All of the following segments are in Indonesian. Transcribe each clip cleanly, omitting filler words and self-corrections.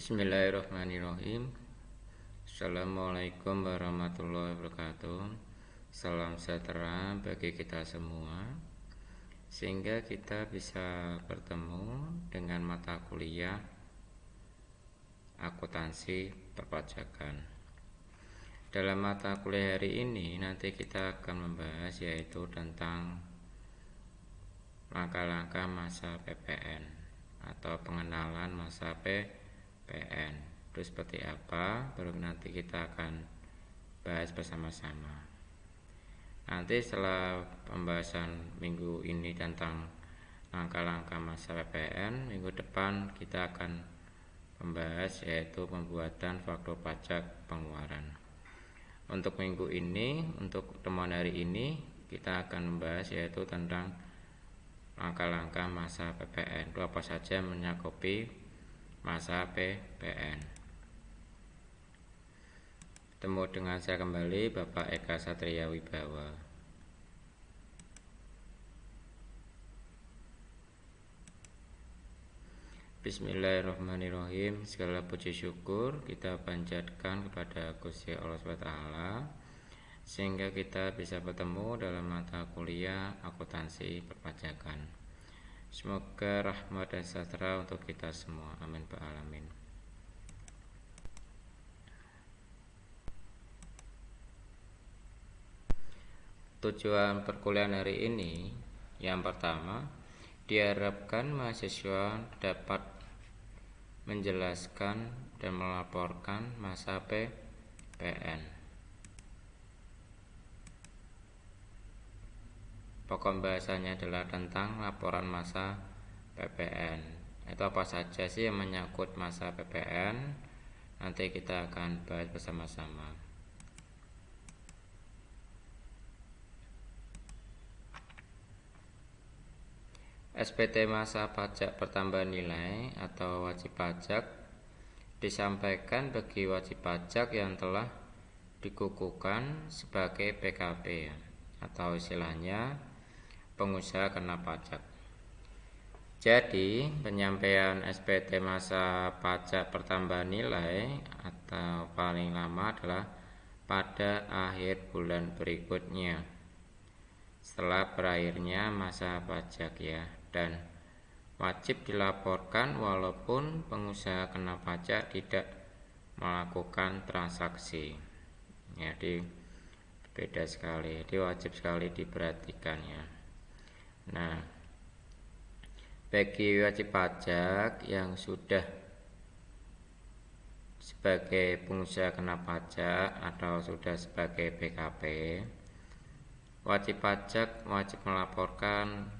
Bismillahirrahmanirrahim. Assalamualaikum warahmatullahi wabarakatuh. Salam sejahtera bagi kita semua, sehingga kita bisa bertemu dengan mata kuliah akuntansi perpajakan. Dalam mata kuliah hari ini nanti kita akan membahas yaitu tentang langkah-langkah masa PPN atau pengenalan masa PPN. Terus seperti apa, baru nanti kita akan bahas bersama-sama. Nanti setelah pembahasan minggu ini tentang langkah-langkah masa PPN, minggu depan kita akan membahas yaitu pembuatan faktur pajak pengeluaran. Untuk minggu ini, untuk temuan hari ini, kita akan membahas yaitu tentang langkah-langkah masa PPN. Itu apa saja mencakupi masa PPN. Temu dengan saya kembali, Bapak Eka Satria Wibawa. Bismillahirrahmanirrahim. Segala puji syukur kita panjatkan kepada Gusti Allah SWT, sehingga kita bisa bertemu dalam mata kuliah akuntansi perpajakan. Semoga rahmat dan sejahtera untuk kita semua. Amin ya rabbal alamin. Tujuan perkuliahan hari ini, yang pertama, diharapkan mahasiswa dapat menjelaskan dan melaporkan masa PPN. Pokok bahasanya adalah tentang laporan masa PPN. Itu apa saja sih yang menyangkut masa PPN? Nanti kita akan bahas bersama-sama. SPT masa pajak pertambahan nilai atau wajib pajak disampaikan bagi wajib pajak yang telah dikukuhkan sebagai PKP atau istilahnya pengusaha kena pajak. Jadi penyampaian SPT masa pajak pertambahan nilai atau paling lama adalah pada akhir bulan berikutnya setelah berakhirnya masa pajak ya, dan wajib dilaporkan walaupun pengusaha kena pajak tidak melakukan transaksi. Jadi beda sekali, jadi wajib sekali diperhatikan ya. Nah, bagi wajib pajak yang sudah sebagai pengusaha kena pajak atau sudah sebagai PKP, wajib pajak wajib melaporkan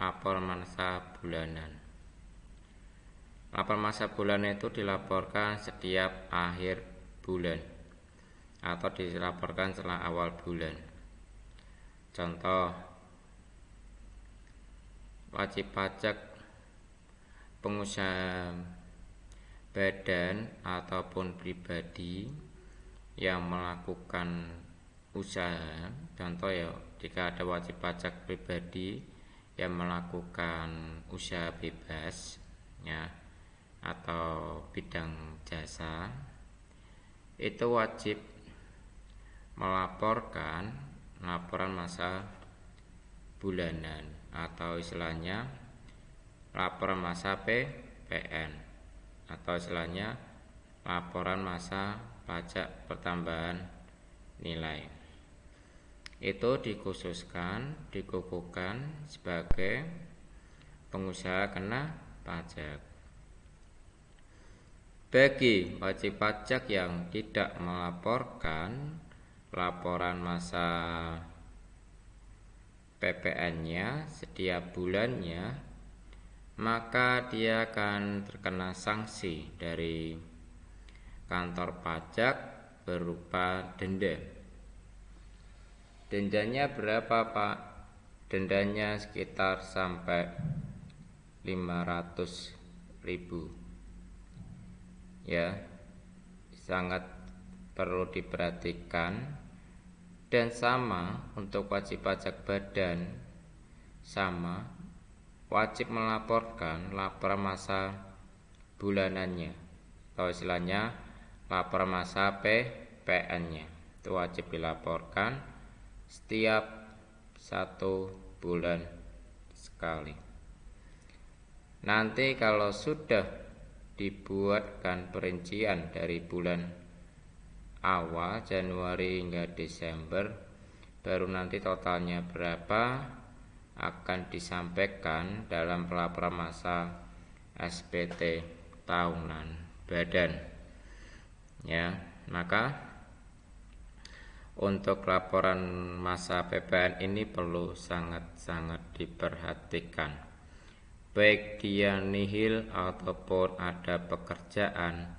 lapor masa bulanan. Lapor masa bulanan itu dilaporkan setiap akhir bulan atau dilaporkan setelah awal bulan. Contoh, wajib pajak pengusaha badan ataupun pribadi yang melakukan usaha, contoh ya, jika ada wajib pajak pribadi yang melakukan usaha bebas ya atau bidang jasa, itu wajib melaporkan laporan masa bulanan atau istilahnya laporan masa PPN atau istilahnya laporan masa pajak pertambahan nilai. Itu dikhususkan, dikukuhkan sebagai pengusaha kena pajak. Bagi wajib pajak yang tidak melaporkan laporan masa PPN-nya setiap bulannya, maka dia akan terkena sanksi dari kantor pajak berupa denda. Dendanya berapa, Pak? Dendanya sekitar sampai 500.000 ya, sangat perlu diperhatikan. Dan sama untuk wajib pajak badan, sama wajib melaporkan laporan masa bulanannya, atau istilahnya laporan masa PPN-nya. Itu wajib dilaporkan setiap 1 bulan sekali. Nanti kalau sudah dibuatkan perincian dari bulan awal Januari hingga Desember, baru nanti totalnya berapa akan disampaikan dalam pelaporan masa SPT tahunan badan. Ya, maka untuk laporan masa PPN ini perlu sangat-sangat diperhatikan. Baik dia nihil ataupun ada pekerjaan,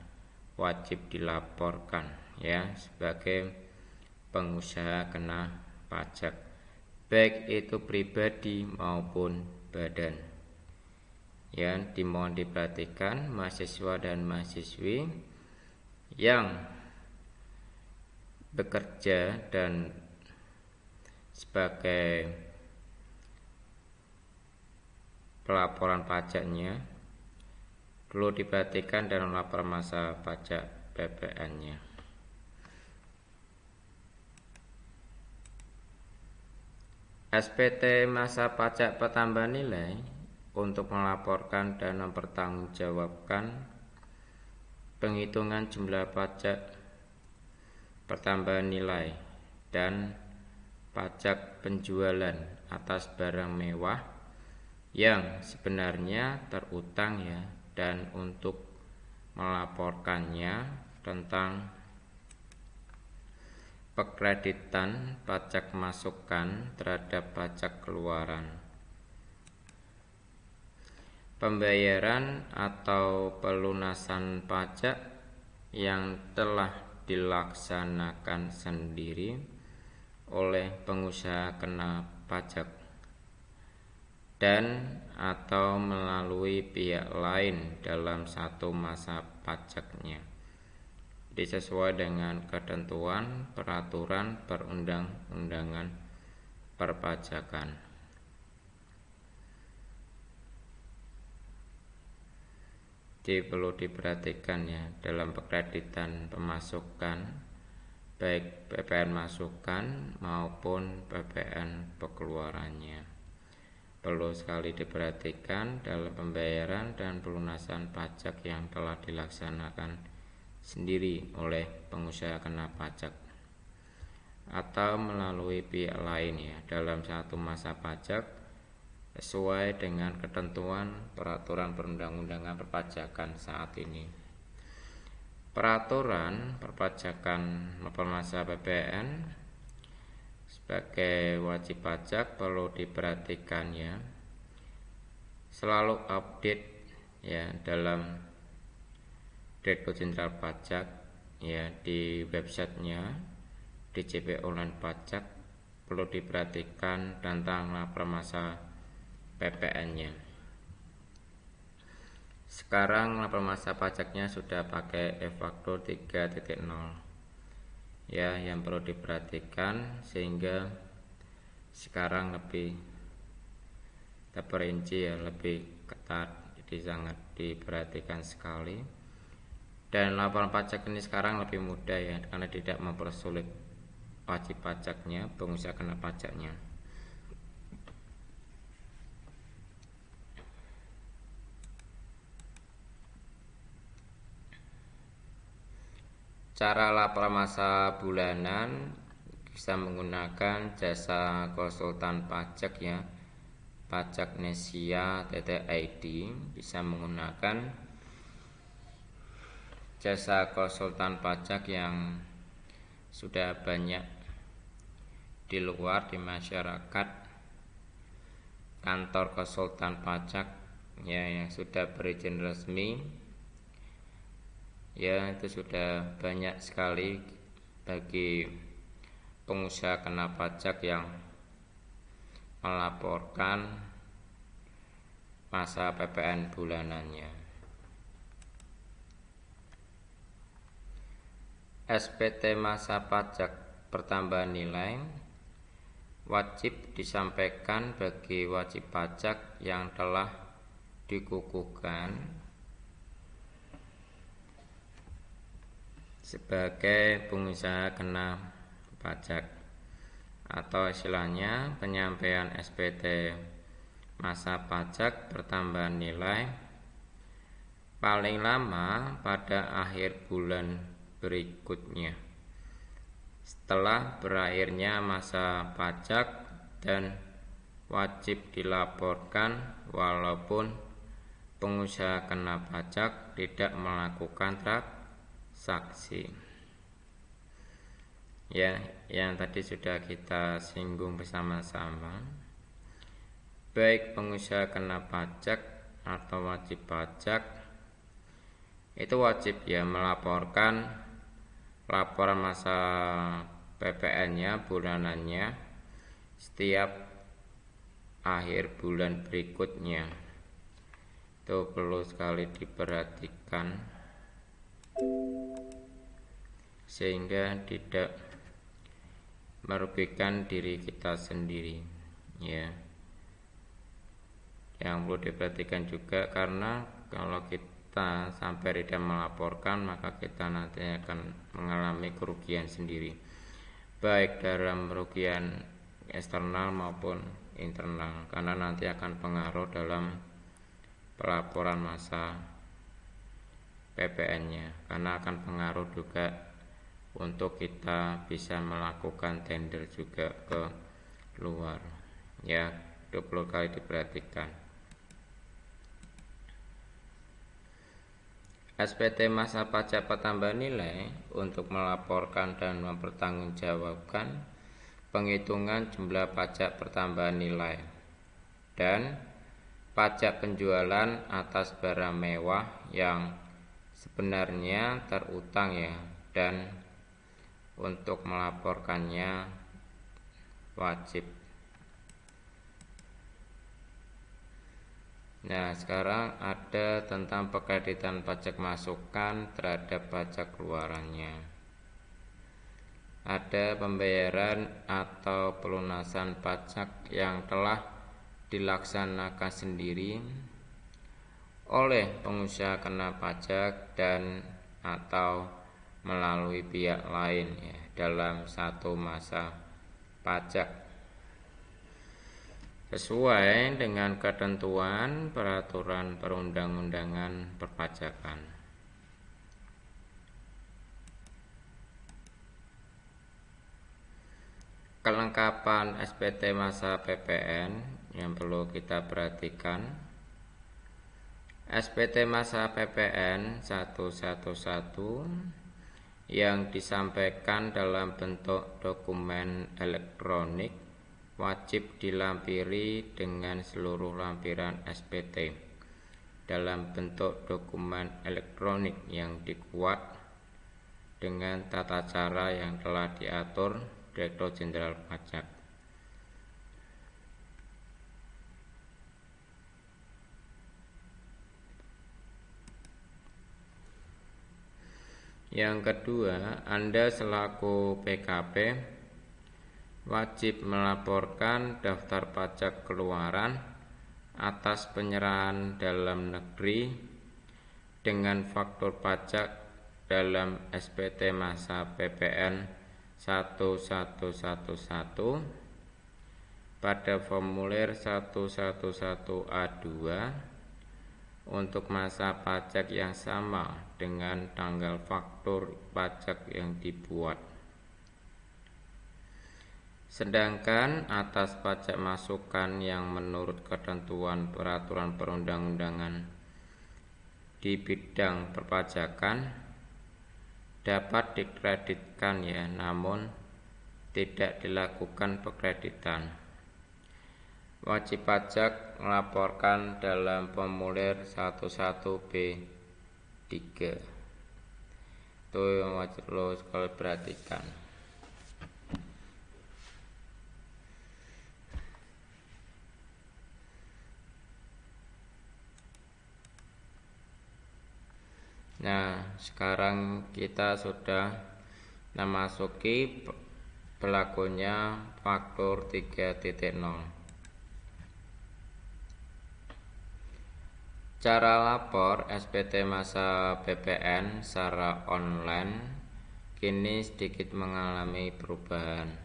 wajib dilaporkan ya sebagai pengusaha kena pajak, baik itu pribadi maupun badan. Ya, dimohon diperhatikan mahasiswa dan mahasiswi yang bekerja dan sebagai pelaporan pajaknya perlu diperhatikan dalam laporan masa pajak PPN-nya. SPT masa pajak pertambahan nilai untuk melaporkan dan mempertanggungjawabkan penghitungan jumlah pajak pertambahan nilai dan pajak penjualan atas barang mewah yang sebenarnya terutang ya, dan untuk melaporkannya tentang pekreditan pajak masukan terhadap pajak keluaran, pembayaran atau pelunasan pajak yang telah dilaksanakan sendiri oleh pengusaha kena pajak dan atau melalui pihak lain dalam satu masa pajaknya, disesuai dengan ketentuan peraturan perundang-undangan perpajakan. Jadi perlu diperhatikan ya dalam pekreditan pemasukan, baik PPN masukan maupun PPN pengeluarannya, perlu sekali diperhatikan dalam pembayaran dan pelunasan pajak yang telah dilaksanakan sendiri oleh pengusaha kena pajak atau melalui pihak lain ya dalam satu masa pajak sesuai dengan ketentuan peraturan perundang-undangan perpajakan saat ini. Peraturan perpajakan laporan masa PPN sebagai wajib pajak perlu diperhatikan ya, selalu update ya dalam Direktorat Jenderal Pajak ya di websitenya DJP Online Pajak, perlu diperhatikan tentang laporan masa PPN-nya. Sekarang laporan masa pajaknya sudah pakai e-faktur 3.0 ya, yang perlu diperhatikan sehingga sekarang lebih terperinci ya, lebih ketat, jadi sangat diperhatikan sekali. Dan laporan pajak ini sekarang lebih mudah ya, karena tidak mempersulit wajib pajaknya, pengusaha kena pajaknya. Cara laporan masa bulanan bisa menggunakan jasa konsultan pajak ya, pajaknesia.id, bisa menggunakan jasa konsultan pajak yang sudah banyak di luar di masyarakat, kantor konsultan pajak ya yang sudah berizin resmi ya, itu sudah banyak sekali bagi pengusaha kena pajak yang melaporkan masa PPN bulanannya. SPT masa pajak pertambahan nilai wajib disampaikan bagi wajib pajak yang telah dikukuhkan sebagai pengusaha kena pajak, atau istilahnya penyampaian SPT masa pajak pertambahan nilai paling lama pada akhir bulan berikutnya setelah berakhirnya masa pajak, dan wajib dilaporkan walaupun pengusaha kena pajak tidak melakukan transaksi. Ya, yang tadi sudah kita singgung bersama-sama, baik pengusaha kena pajak atau wajib pajak itu wajib ya melaporkan laporan masa PPN-nya bulanannya setiap akhir bulan berikutnya. Itu perlu sekali diperhatikan sehingga tidak merugikan diri kita sendiri ya. Yang perlu diperhatikan juga, karena kalau kita sampai tidak melaporkan maka kita nanti akan mengalami kerugian sendiri, baik dalam kerugian eksternal maupun internal, karena nanti akan pengaruh dalam pelaporan masa PPN-nya, karena akan pengaruh juga untuk kita bisa melakukan tender juga ke luar ya. Itu perlu kali diperhatikan. SPT masa pajak pertambahan nilai untuk melaporkan dan mempertanggungjawabkan penghitungan jumlah pajak pertambahan nilai dan pajak penjualan atas barang mewah yang sebenarnya terutang ya, dan untuk melaporkannya wajib. Nah, sekarang ada tentang pekreditan pajak masukan terhadap pajak keluarannya. Ada pembayaran atau pelunasan pajak yang telah dilaksanakan sendiri oleh pengusaha kena pajak dan atau melalui pihak lain ya, dalam satu masa pajak sesuai dengan ketentuan peraturan perundang-undangan perpajakan. Kelengkapan SPT masa PPN yang perlu kita perhatikan. SPT masa PPN 111 yang disampaikan dalam bentuk dokumen elektronik wajib dilampiri dengan seluruh lampiran SPT dalam bentuk dokumen elektronik yang dibuat dengan tata cara yang telah diatur Direktur Jenderal Pajak. Yang kedua, Anda selaku PKP wajib melaporkan daftar pajak keluaran atas penyerahan dalam negeri dengan faktur pajak dalam SPT masa PPN 1111 pada formulir 111A2 untuk masa pajak yang sama dengan tanggal faktur pajak yang dibuat. Sedangkan atas pajak masukan yang menurut ketentuan peraturan perundang-undangan di bidang perpajakan dapat dikreditkan ya, namun tidak dilakukan pekreditan. Wajib pajak melaporkan dalam formulir 11B3. Itu yang wajib lo sekali perhatikan. Nah, sekarang kita sudah memasuki berlakunya faktur 3.0. Cara lapor SPT masa PPN secara online kini sedikit mengalami perubahan.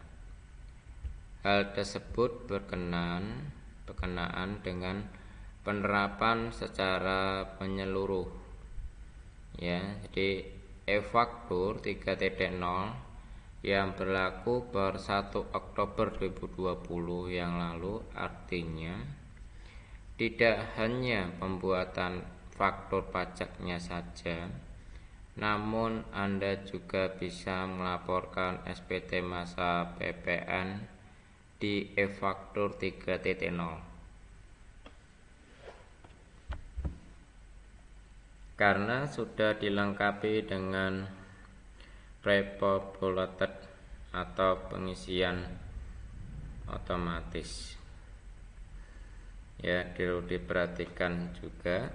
Hal tersebut berkenaan dengan penerapan secara menyeluruh. Ya, jadi e-faktur 3.0 yang berlaku per 1 Oktober 2020 yang lalu artinya tidak hanya pembuatan faktur pajaknya saja, namun Anda juga bisa melaporkan SPT masa PPN di e-faktur 3.0. Karena sudah dilengkapi dengan pre-populated atau pengisian otomatis. Ya, perlu diperhatikan juga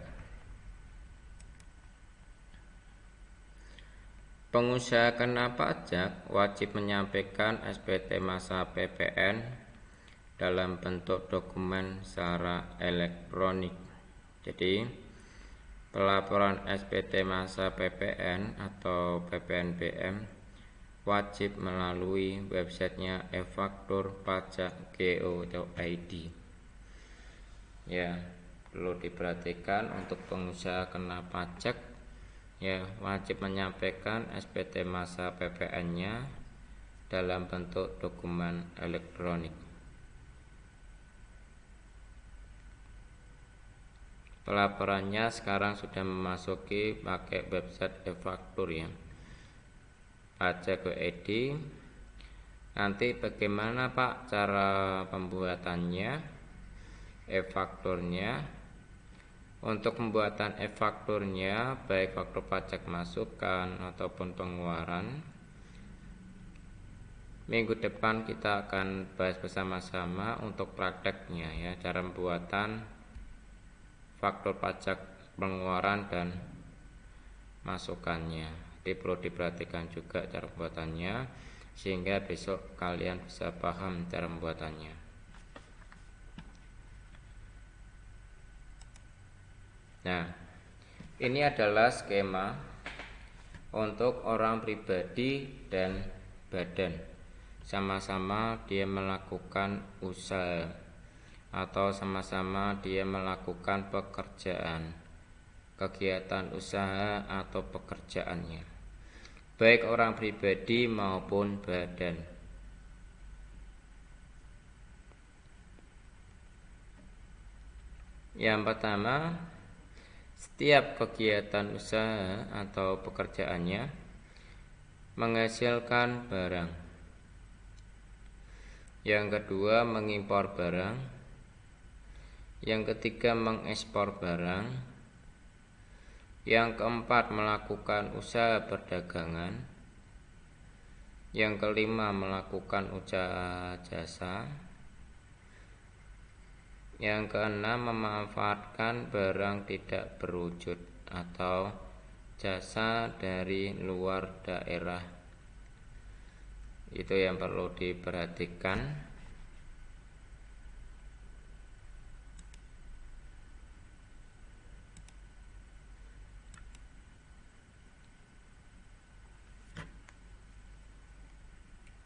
pengusaha kena pajak wajib menyampaikan SPT masa PPN dalam bentuk dokumen secara elektronik. Jadi, pelaporan SPT masa PPN atau PPNBM wajib melalui websitenya e-faktur-pajak.go.id. Ya, perlu diperhatikan untuk pengusaha kena pajak, ya, wajib menyampaikan SPT masa PPN-nya dalam bentuk dokumen elektronik. Pelaporannya sekarang sudah memasuki pakai website e-faktur, ya, pajak.go.id. Nanti bagaimana Pak cara pembuatannya e-fakturnya? Untuk pembuatan e-fakturnya, baik faktur pajak masukan ataupun pengeluaran, minggu depan kita akan bahas bersama-sama untuk prakteknya, ya, cara pembuatan faktur pajak pengeluaran dan masukannya. Jadi perlu diperhatikan juga cara pembuatannya sehingga besok kalian bisa paham cara pembuatannya. Nah, ini adalah skema untuk orang pribadi dan badan. Sama-sama dia melakukan usaha atau sama-sama dia melakukan pekerjaan, kegiatan usaha atau pekerjaannya, baik orang pribadi maupun badan. Yang pertama, setiap kegiatan usaha atau pekerjaannya menghasilkan barang. Yang kedua, mengimpor barang. Yang ketiga, mengekspor barang. Yang keempat, melakukan usaha perdagangan. Yang kelima, melakukan usaha jasa. Yang keenam, memanfaatkan barang tidak berwujud atau jasa dari luar daerah. Itu yang perlu diperhatikan.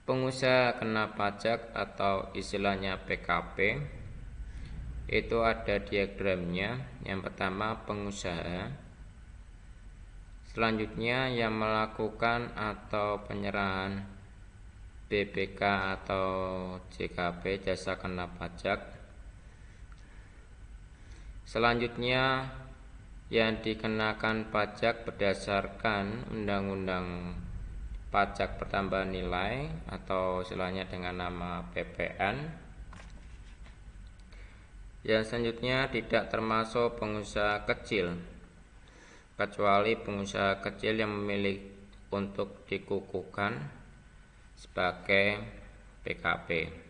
Pengusaha kena pajak atau istilahnya PKP itu ada diagramnya. Yang pertama pengusaha, selanjutnya yang melakukan atau penyerahan BPK atau JKP, jasa kena pajak. Selanjutnya yang dikenakan pajak berdasarkan Undang-Undang Pajak Pertambahan Nilai atau istilahnya dengan nama PPN. Yang selanjutnya tidak termasuk pengusaha kecil, kecuali pengusaha kecil yang memilih untuk dikukuhkan sebagai PKP.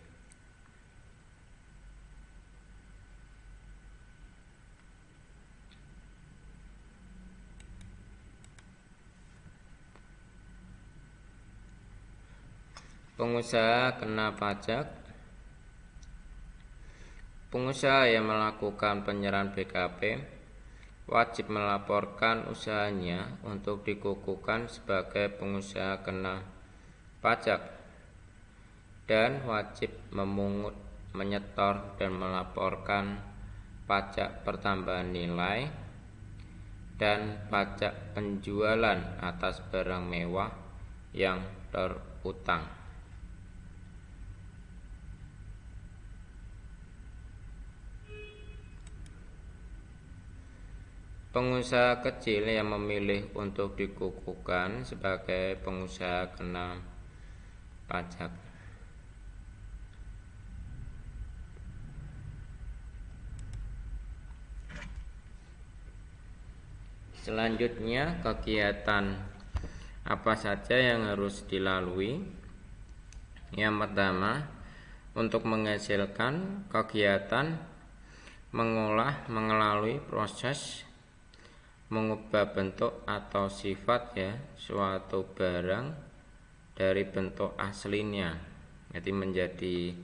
Pengusaha kena pajak. Pengusaha yang melakukan penyerahan BKP wajib melaporkan usahanya untuk dikukuhkan sebagai pengusaha kena pajak dan wajib memungut, menyetor, dan melaporkan pajak pertambahan nilai dan pajak penjualan atas barang mewah yang terutang. Pengusaha kecil yang memilih untuk dikukuhkan sebagai pengusaha kena pajak. Selanjutnya, kegiatan apa saja yang harus dilalui? Yang pertama, untuk menghasilkan kegiatan mengolah melalui proses mengubah bentuk atau sifat suatu barang dari bentuk aslinya, jadi menjadi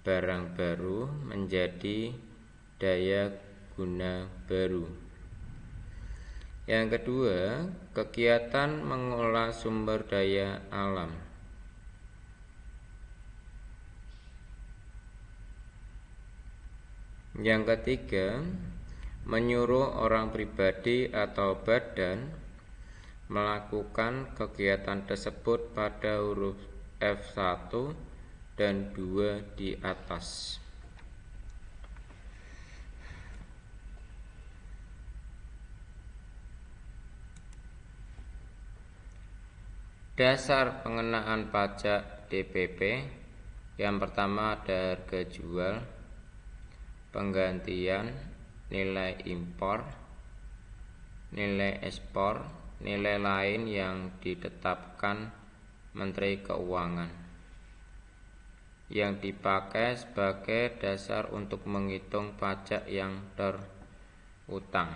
barang baru, menjadi daya guna baru. Yang kedua, kegiatan mengolah sumber daya alam. Yang ketiga, menyuruh orang pribadi atau badan melakukan kegiatan tersebut pada huruf F1 dan 2 di atas. Dasar pengenaan pajak DPP. Yang pertama ada harga jual, penggantian, nilai impor, nilai ekspor, nilai lain yang ditetapkan Menteri Keuangan yang dipakai sebagai dasar untuk menghitung pajak yang terutang.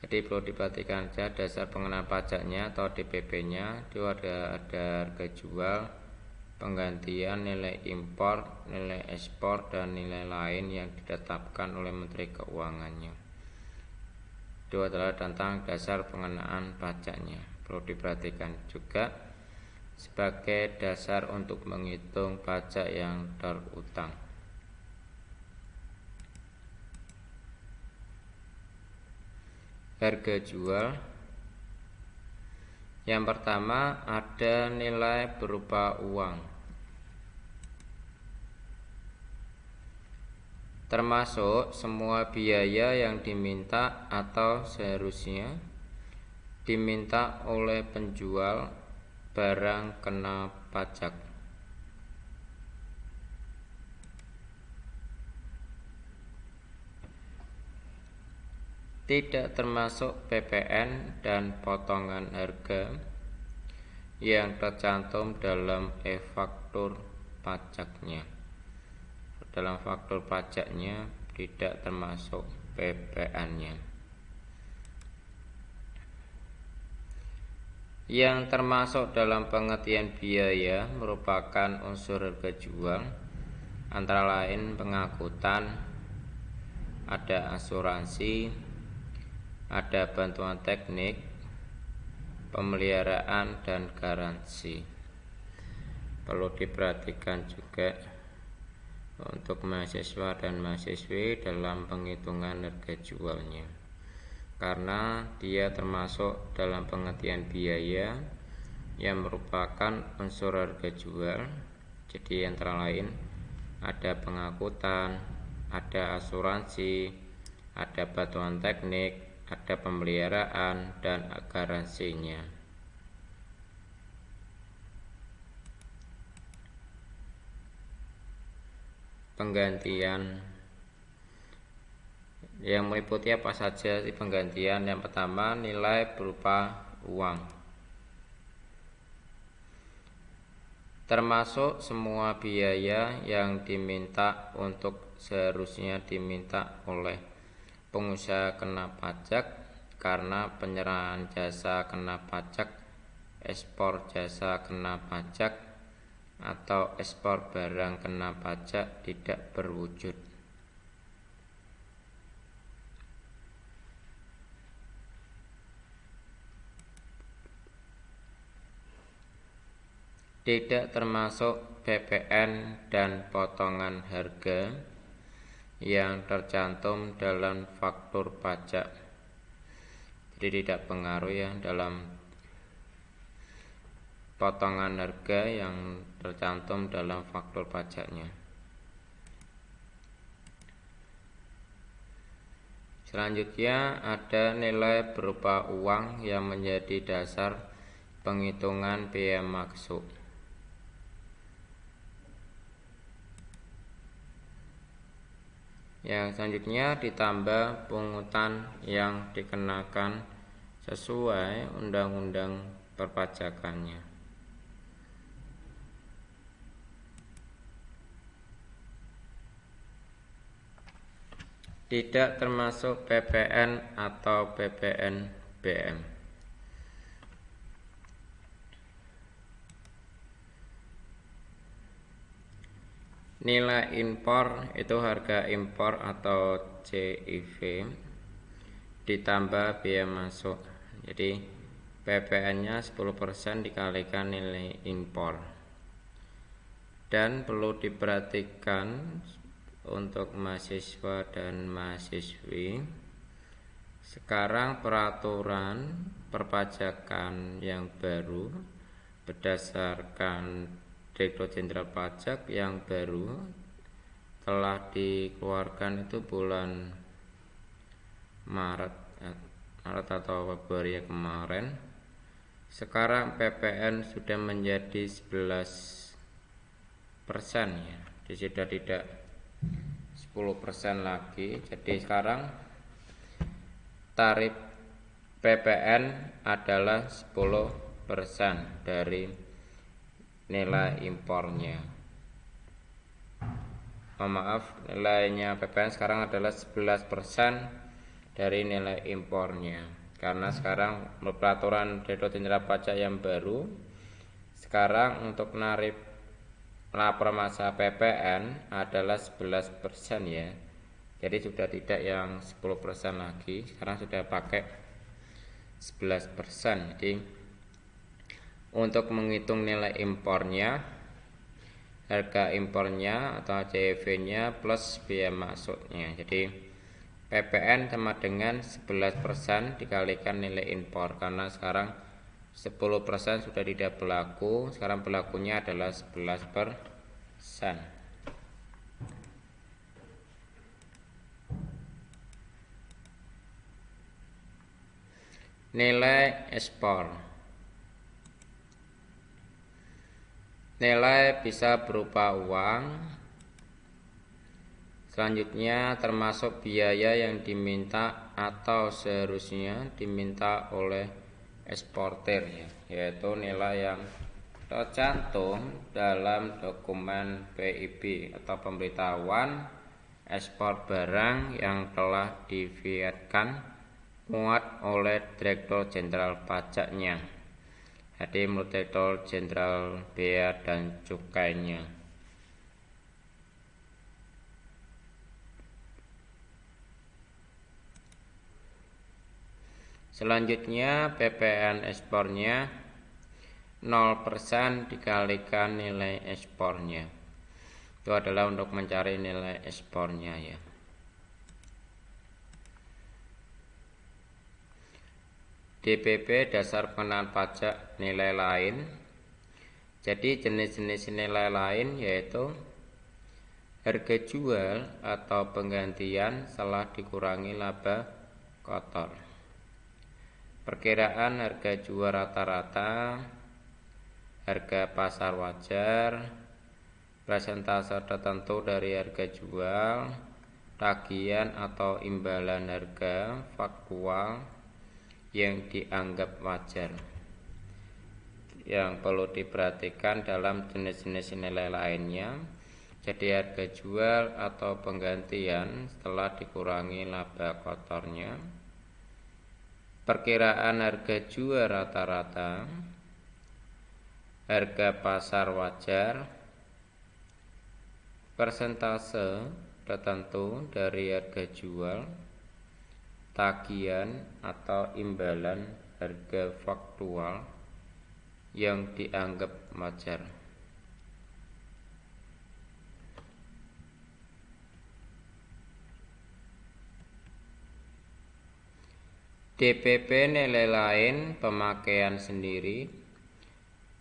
Jadi perlu diperhatikan saja dasar pengenaan pajaknya atau DPP-nya itu ada harga jual, penggantian, nilai impor, nilai ekspor, dan nilai lain yang ditetapkan oleh Menteri Keuangannya. Itu adalah tentang dasar pengenaan pajaknya. Perlu diperhatikan juga sebagai dasar untuk menghitung pajak yang terutang. Harga jual. Yang pertama ada nilai berupa uang, termasuk semua biaya yang diminta atau seharusnya diminta oleh penjual barang kena pajak. Tidak termasuk PPN dan potongan harga yang tercantum dalam e-faktur pajaknya. Dalam faktur pajaknya tidak termasuk PPN-nya. Yang termasuk dalam pengertian biaya merupakan unsur harga jual, antara lain pengangkutan, ada asuransi, ada bantuan teknik, pemeliharaan, dan garansi. Perlu diperhatikan juga untuk mahasiswa dan mahasiswi dalam penghitungan harga jualnya, karena dia termasuk dalam pengertian biaya yang merupakan unsur harga jual. Jadi antara lain ada pengangkutan, ada asuransi, ada bantuan teknik, ada pemeliharaan, dan garansinya. Penggantian yang meliputi apa saja sih penggantian? Yang pertama, nilai berupa uang, termasuk semua biaya yang diminta untuk seharusnya diminta oleh pengusaha kena pajak karena penyerahan jasa kena pajak, ekspor jasa kena pajak, atau ekspor barang kena pajak tidak berwujud. tidak termasuk PPN dan potongan harga yang tercantum dalam faktur pajak. Jadi tidak pengaruh ya dalam potongan harga yang tercantum dalam faktur pajaknya. Selanjutnya ada nilai berupa uang yang menjadi dasar penghitungan biaya masuk. Yang selanjutnya ditambah pungutan yang dikenakan sesuai undang-undang perpajakannya. Tidak termasuk PPN atau PPNBM. Nilai impor itu harga impor atau CIV ditambah biaya masuk. Jadi PPN-nya 10% dikalikan nilai impor. Dan perlu diperhatikan untuk mahasiswa dan mahasiswi, sekarang peraturan perpajakan yang baru berdasarkan Direktur Jenderal Pajak yang baru telah dikeluarkan itu bulan Maret atau Februari kemarin. Sekarang PPN sudah menjadi 11% ya. Jadi sudah tidak 10% lagi. Jadi sekarang tarif PPN adalah 10% dari nilai impornya. Maaf, nilainya PPN sekarang adalah 11% dari nilai impornya. Karena sekarang peraturan Direktur Jenderal Pajak yang baru, sekarang untuk tarif lapor masa PPN adalah 11% ya. Jadi sudah tidak yang 10% lagi, sekarang sudah pakai 11%. Jadi untuk menghitung nilai impornya, harga impornya atau CIV-nya plus biaya masuknya. Jadi PPN sama dengan 11% dikalikan nilai impor, karena sekarang 10% sudah tidak berlaku, sekarang berlakunya adalah 11%. Nilai ekspor. Nilai bisa berupa uang. Selanjutnya termasuk biaya yang diminta atau seharusnya diminta oleh eksportir ya, yaitu nilai yang tercantum dalam dokumen PIB atau pemberitahuan ekspor barang yang telah divietkan muat oleh Direktur Jenderal Pajaknya. Jadi menurut Direktur Jenderal Bea dan Cukainya. Selanjutnya PPN ekspornya 0% dikalikan nilai ekspornya. Itu adalah untuk mencari nilai ekspornya ya. DPP dasar pengenaan pajak nilai lain. Jadi jenis-jenis nilai lain yaitu harga jual atau penggantian setelah dikurangi laba kotor, perkiraan harga jual rata-rata, harga pasar wajar, persentase tertentu dari harga jual, tagihan atau imbalan harga faktual yang dianggap wajar. Yang perlu diperhatikan dalam jenis-jenis nilai lainnya, jadi harga jual atau penggantian setelah dikurangi laba kotornya, perkiraan harga jual rata-rata, harga pasar wajar, persentase tertentu dari harga jual, tagihan atau imbalan harga faktual yang dianggap wajar. DPP nilai lain pemakaian sendiri.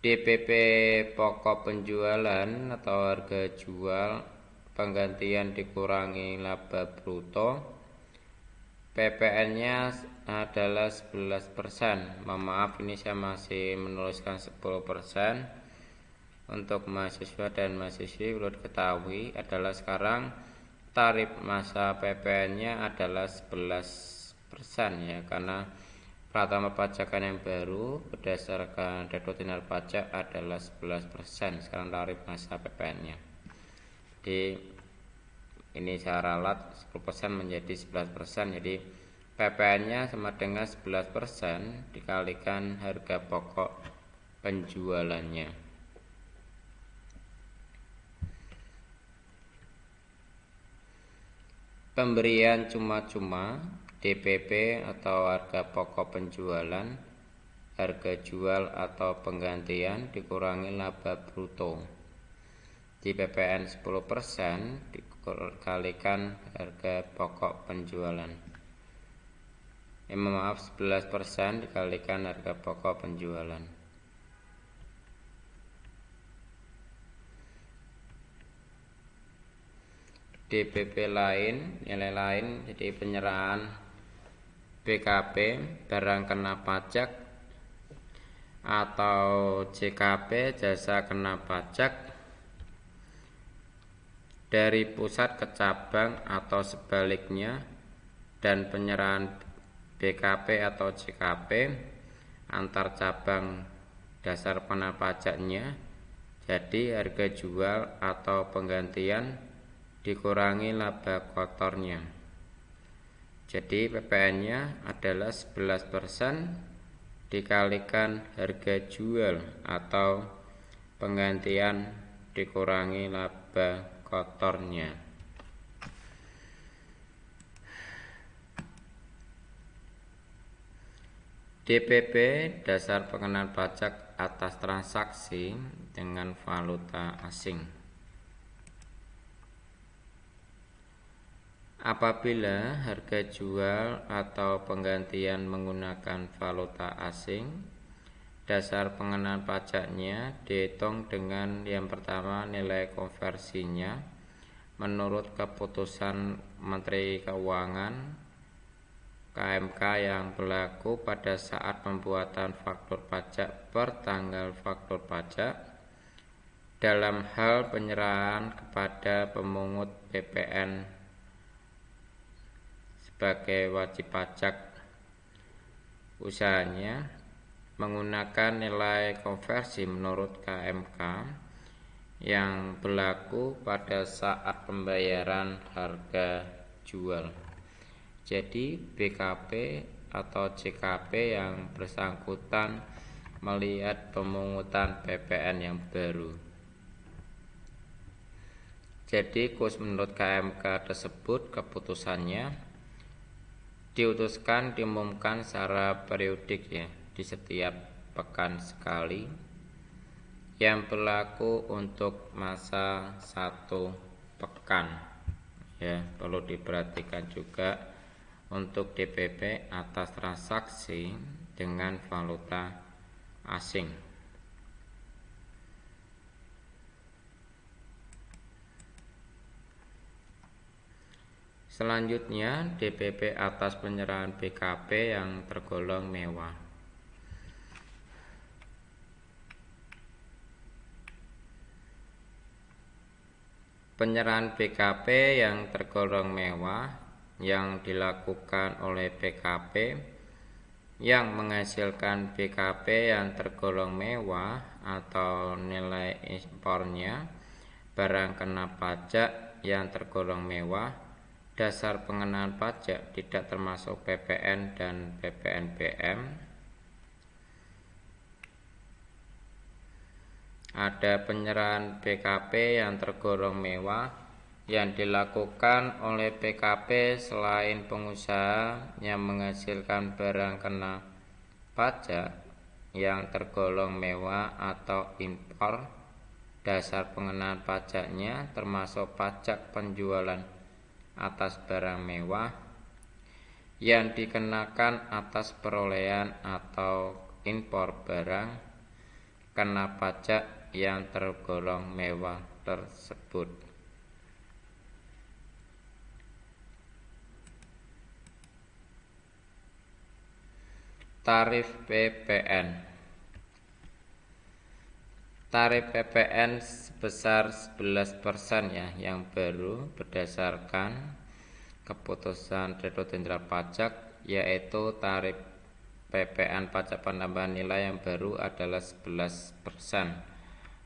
DPP pokok penjualan atau harga jual penggantian dikurangi laba bruto. PPN-nya adalah 11%. Maaf, ini saya masih menuliskan 10%. Untuk mahasiswa dan mahasiswi perlu diketahui adalah sekarang tarif masa PPN-nya adalah 11% ya, karena pertama pajakan yang baru berdasarkan Direktorat Pajak adalah 11%. Sekarang tarif masa PPN-nya. Jadi ini saya ralat 10% menjadi 11%. Jadi PPN-nya sama dengan 11% dikalikan harga pokok penjualannya. Pemberian cuma-cuma DPP atau harga pokok penjualan, harga jual atau penggantian dikurangi laba bruto. Di PPN 10% dikalikan harga pokok penjualan. Maaf, 11% dikalikan harga pokok penjualan. DPP lain, nilai lain, jadi penyerahan BKP barang kena pajak atau JKP jasa kena pajak dari pusat ke cabang atau sebaliknya, dan penyerahan BKP atau JKP antar cabang dasar kena pajaknya. Jadi harga jual atau penggantian dikurangi laba kotornya. Jadi PPN-nya adalah 11% dikalikan harga jual atau penggantian dikurangi laba kotornya. DPP dasar pengenaan pajak atas transaksi dengan valuta asing. Apabila harga jual atau penggantian menggunakan valuta asing, dasar pengenaan pajaknya dihitung dengan yang pertama nilai konversinya menurut keputusan Menteri Keuangan KMK yang berlaku pada saat pembuatan faktur pajak per tanggal faktur pajak dalam hal penyerahan kepada pemungut PPN sebagai wajib pajak. Usahanya menggunakan nilai konversi menurut KMK yang berlaku pada saat pembayaran harga jual. Jadi BKP atau JKP yang bersangkutan melihat pemungutan PPN yang baru. Jadi kurs menurut KMK tersebut keputusannya diumumkan secara periodik ya, di setiap pekan sekali, yang berlaku untuk masa 1 pekan ya. Perlu diperhatikan juga untuk DPP atas transaksi dengan valuta asing. Selanjutnya DPP atas penyerahan BKP yang tergolong mewah. Penyerahan BKP yang tergolong mewah yang dilakukan oleh BKP yang menghasilkan BKP yang tergolong mewah atau nilai ekspornya barang kena pajak yang tergolong mewah. Dasar pengenaan pajak tidak termasuk PPN dan PPNBM. Ada penyerahan BKP yang tergolong mewah yang dilakukan oleh BKP selain pengusaha yang menghasilkan barang kena pajak yang tergolong mewah atau impor, dasar pengenaan pajaknya termasuk pajak penjualan atas barang mewah yang dikenakan atas perolehan atau impor barang, kena pajak yang tergolong mewah tersebut. Tarif PPN. Tarif PPN sebesar 11% ya, yang baru berdasarkan keputusan Direktorat Jenderal Pajak, yaitu tarif PPN pajak penambahan nilai yang baru adalah 11%.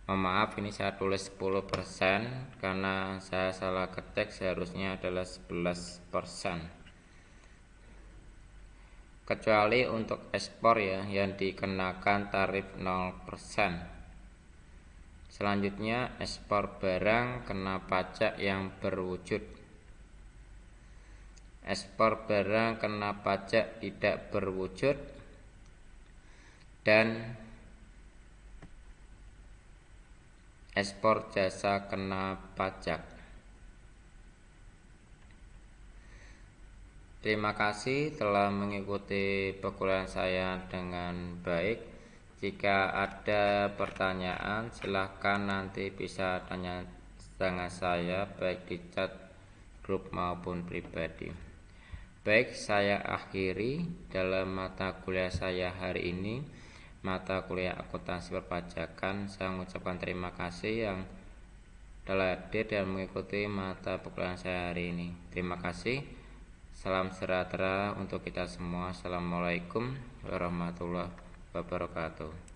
Maaf, ini saya tulis 10% karena saya salah ketik, seharusnya adalah 11%. Kecuali untuk ekspor ya, yang dikenakan tarif 0%. Selanjutnya, ekspor barang kena pajak yang berwujud. Ekspor barang kena pajak tidak berwujud, dan ekspor jasa kena pajak. Terima kasih telah mengikuti perkuliahan saya dengan baik. Jika ada pertanyaan, silahkan nanti bisa tanya dengan saya baik di chat grup maupun pribadi. Baik, saya akhiri dalam mata kuliah saya hari ini, mata kuliah akuntansi perpajakan. Saya mengucapkan terima kasih yang telah hadir dan mengikuti mata perkuliahan saya hari ini. Terima kasih. Salam sejahtera untuk kita semua. Assalamualaikum warahmatullahi wabarakatuh.